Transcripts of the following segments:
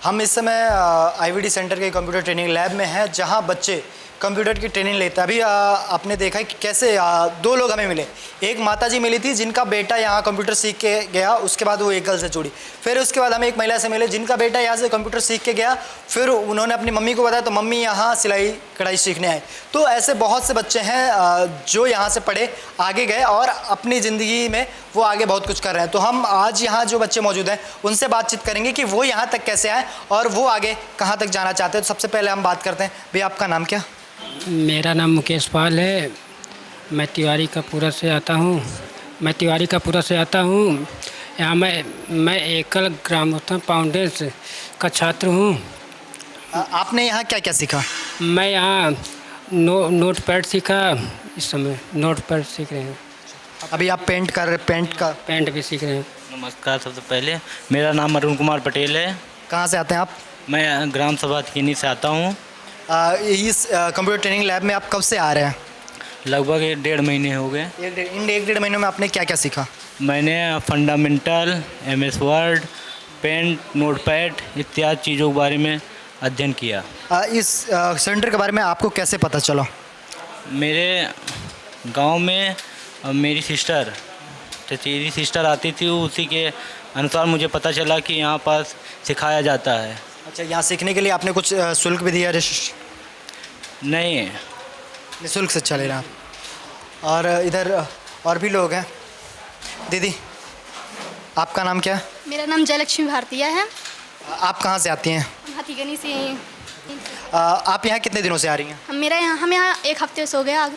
हम इस समय आईवीडी सेंटर के कंप्यूटर ट्रेनिंग लैब में हैं, जहां बच्चे कंप्यूटर की ट्रेनिंग लेते हैं। अभी आपने देखा है कि कैसे दो लोग हमें मिले। एक माताजी मिली थी जिनका बेटा यहाँ कंप्यूटर सीख के गया, उसके बाद वो एक गर्ल से जुड़ी। फिर उसके बाद हमें एक महिला से मिले जिनका बेटा यहाँ से कंप्यूटर सीख के गया, फिर उन्होंने अपनी मम्मी को बताया तो मम्मी यहाँ सिलाई कढ़ाई सीखने आए। तो ऐसे बहुत से बच्चे हैं जो यहाँ से पढ़े आगे गए और अपनी ज़िंदगी में वो आगे बहुत कुछ कर रहे हैं। तो हम आज यहाँ जो बच्चे मौजूद हैं उनसे बातचीत करेंगे कि वो यहाँ तक कैसे आए और वो आगे कहाँ तक जाना चाहते हैं। तो सबसे पहले हम बात करते हैं, भैया आपका नाम क्या? मेरा नाम मुकेश पाल है। मैं तिवारी कपूरा से आता हूँ। यहाँ मैं एकल ग्रामोत्थान फाउंडेशन का छात्र हूँ। आपने यहाँ क्या क्या सीखा? मैं यहाँ नोट पैड सीखा। इस समय नोट पैड सीख रहे हैं। अभी आप पेंट भी सीख रहे हैं। नमस्कार। सबसे पहले मेरा नाम अरुण कुमार पटेल है। कहाँ से आते हैं आप? मैं ग्राम सभा किन्नी से आता हूँ। इस कंप्यूटर ट्रेनिंग लैब में आप कब से आ रहे हैं? लगभग 1.5 महीने हो गए। इन 1.5 महीनों में आपने क्या क्या सीखा? मैंने fundamental, MS word, paint, notepad इत्यादि चीज़ों के बारे में अध्ययन किया। इस सेंटर के बारे में आपको कैसे पता चला? मेरे गांव में मेरी चचेरी सिस्टर आती थी, उसी के अनुसार मुझे पता चला कि यहाँ पास सिखाया जाता है। अच्छा, यहाँ सीखने के लिए आपने कुछ शुल्क भी दिया? नहीं, निःशुल्क से चले रहे आप। और इधर और भी लोग हैं। दीदी, आपका नाम क्या है? मेरा नाम जयलक्ष्मी भारतीय है। आप कहाँ से आती हैं? हम हाथीगनी से। आप यहाँ कितने दिनों से आ रही हैं? हम यहाँ 1 हफ्ते से हो गया।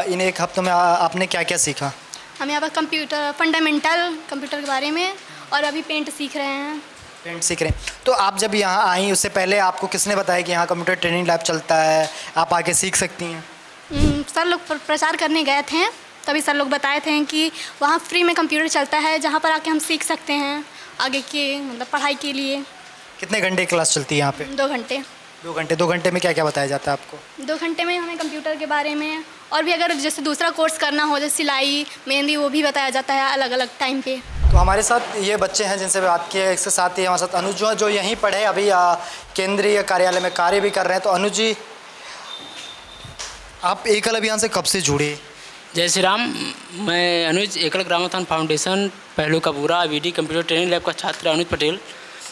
इन 1 हफ्तों में आपने क्या क्या सीखा? हम यहाँ पर फंडामेंटल कंप्यूटर के बारे में, और अभी पेंट सीख रहे हैं। पेंट सीख रहे हैं। तो आप जब यहाँ आई उससे पहले आपको किसने बताया कि यहाँ कंप्यूटर ट्रेनिंग लैब चलता है, आप आके सीख सकती हैं? सर लोग प्रचार करने गए थे, तभी सर लोग बताए थे कि वहाँ फ्री में कंप्यूटर चलता है, जहाँ पर आके हम सीख सकते हैं आगे के मतलब पढ़ाई के लिए। कितने घंटे क्लास चलती है यहाँ पे? 2 घंटे। 2 घंटे में क्या क्या बताया जाता है आपको? 2 घंटे में हमें कंप्यूटर के बारे में, और भी अगर जैसे दूसरा कोर्स करना हो जैसे सिलाई, मेहंदी, वो भी बताया जाता है अलग अलग टाइम पे। तो हमारे साथ ये बच्चे हैं जिनसे बात की है। इसके साथ ही हमारे साथ अनुज जो यहीं पढ़े, अभी केंद्रीय कार्यालय में कार्य भी कर रहे हैं। तो अनुज जी, आप एकल अभियान से कब से जुड़े? जय श्री राम। मैं अनुज, एकल ग्रामोत्थान फाउंडेशन पहलू का पूरा आईवीडी कंप्यूटर ट्रेनिंग लैब का छात्र अनुज पटेल।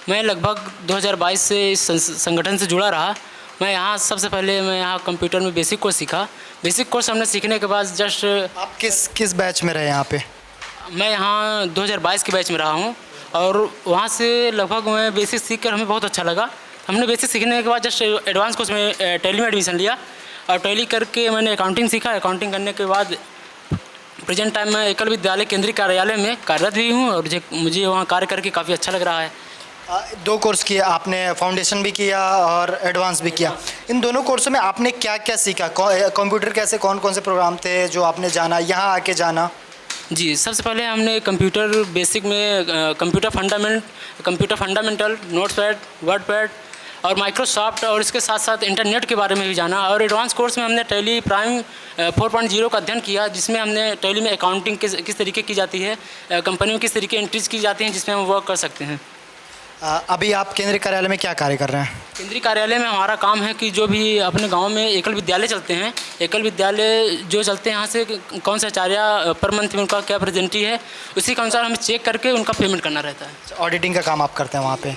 मैं लगभग 2022 से इस संगठन से जुड़ा रहा। मैं यहाँ कंप्यूटर में बेसिक कोर्स सीखा। बेसिक कोर्स हमने सीखने के बाद जस्ट। आप किस बैच में रहे यहाँ पे? मैं यहाँ 2022 के बैच में रहा हूँ, और वहाँ से लगभग मैं बेसिक सीख कर हमें बहुत अच्छा लगा। हमने बेसिक सीखने के बाद जस्ट एडवांस कोर्स में टैली में एडमिशन लिया, और टैली करके मैंने अकाउंटिंग सीखा। अकाउंटिंग करने के बाद प्रेजेंट टाइम में एकल विद्यालय केंद्रीय कार्यालय में कार्यरत भी हूँ, और मुझे वहाँ कार्य करके काफ़ी अच्छा लग रहा है। 2 कोर्स किए आपने, फाउंडेशन भी किया और एडवांस भी किया। इन दोनों कोर्सों में आपने क्या क्या सीखा? कंप्यूटर कैसे, कौन कौन से प्रोग्राम थे जो आपने जाना, यहाँ आके जाना? जी, सबसे पहले हमने कंप्यूटर बेसिक में कंप्यूटर फंडामेंटल, नोटपैड, वर्डपैड और माइक्रोसॉफ्ट, और इसके साथ साथ इंटरनेट के बारे में भी जाना। और एडवांस कोर्स में हमने टैली प्राइम 4.0 का अध्ययन किया, जिसमें हमने टैली में अकाउंटिंग किस तरीके की जाती है, कंपनी में किस तरीके एंट्रीज की जाती हैं, जिसमें हम वर्क कर सकते हैं। अभी आप केंद्रीय कार्यालय में क्या कार्य कर रहे हैं? केंद्रीय कार्यालय में हमारा काम है कि जो भी अपने गांव में एकल विद्यालय चलते हैं, एकल विद्यालय जो चलते हैं यहाँ से कौन सा आचार्य पर मंथ में उनका क्या प्रेजेंटी है, उसी के अनुसार हमें चेक करके उनका पेमेंट करना रहता है। ऑडिटिंग का काम आप करते हैं वहाँ पे।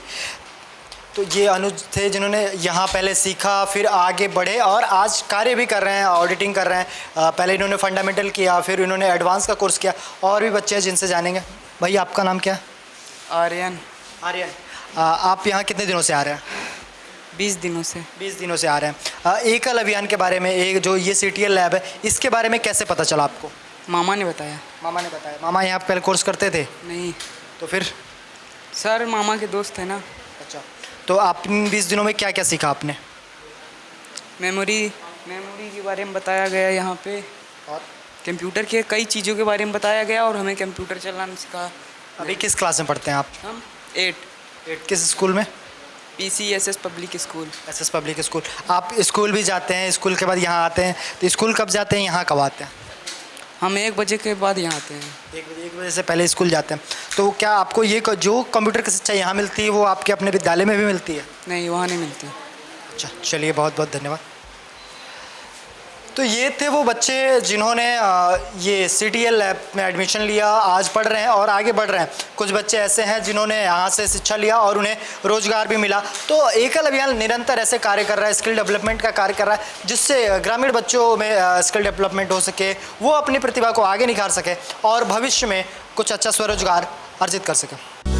तो ये अनुज थे जिन्होंने यहाँ पहले सीखा, फिर आगे बढ़े और आज कार्य भी कर रहे हैं, ऑडिटिंग कर रहे हैं। पहले इन्होंने फंडामेंटल किया, फिर इन्होंने एडवांस का कोर्स किया। और भी बच्चे हैं जिनसे जानेंगे। भाई, आपका नाम क्या है? आर्यन। आप यहाँ कितने दिनों से आ रहे हैं? 20 दिनों से। 20 दिनों से आ रहे हैं। एकल अभियान के बारे में, एक जो ये CTL लैब है, इसके बारे में कैसे पता चला आपको? मामा ने बताया। मामा यहाँ पहले कोर्स करते थे? नहीं। तो फिर? सर मामा के दोस्त है ना। अच्छा, तो आप 20 दिनों में क्या क्या सीखा आपने? मेमोरी के बारे में बताया गया यहाँ पे, और कंप्यूटर के कई चीज़ों के बारे में बताया गया, और हमें कंप्यूटर चलाना सिखा। अभी किस क्लास में पढ़ते हैं आप? हम 8। किस स्कूल में? PCSS public school. SS public school. आप स्कूल भी जाते हैं, स्कूल के बाद यहाँ आते हैं, तो स्कूल कब जाते हैं, यहाँ कब आते हैं? हम 1 बजे के बाद यहाँ आते हैं। 1 बजे से पहले स्कूल जाते हैं। तो क्या आपको ये जो कंप्यूटर की शिक्षा यहाँ मिलती है वो आपके अपने विद्यालय में भी मिलती है? नहीं, वहाँ नहीं मिलती। अच्छा, चलिए बहुत बहुत धन्यवाद। तो ये थे वो बच्चे जिन्होंने ये CTL लैब में एडमिशन लिया, आज पढ़ रहे हैं और आगे बढ़ रहे हैं। कुछ बच्चे ऐसे हैं जिन्होंने यहाँ से शिक्षा लिया और उन्हें रोजगार भी मिला। तो एकल अभियान निरंतर ऐसे कार्य कर रहा है, स्किल डेवलपमेंट का कार्य कर रहा है, जिससे ग्रामीण बच्चों में स्किल डेवलपमेंट हो सके, वो अपनी प्रतिभा को आगे निखार सके और भविष्य में कुछ अच्छा स्वरोजगार अर्जित कर सके।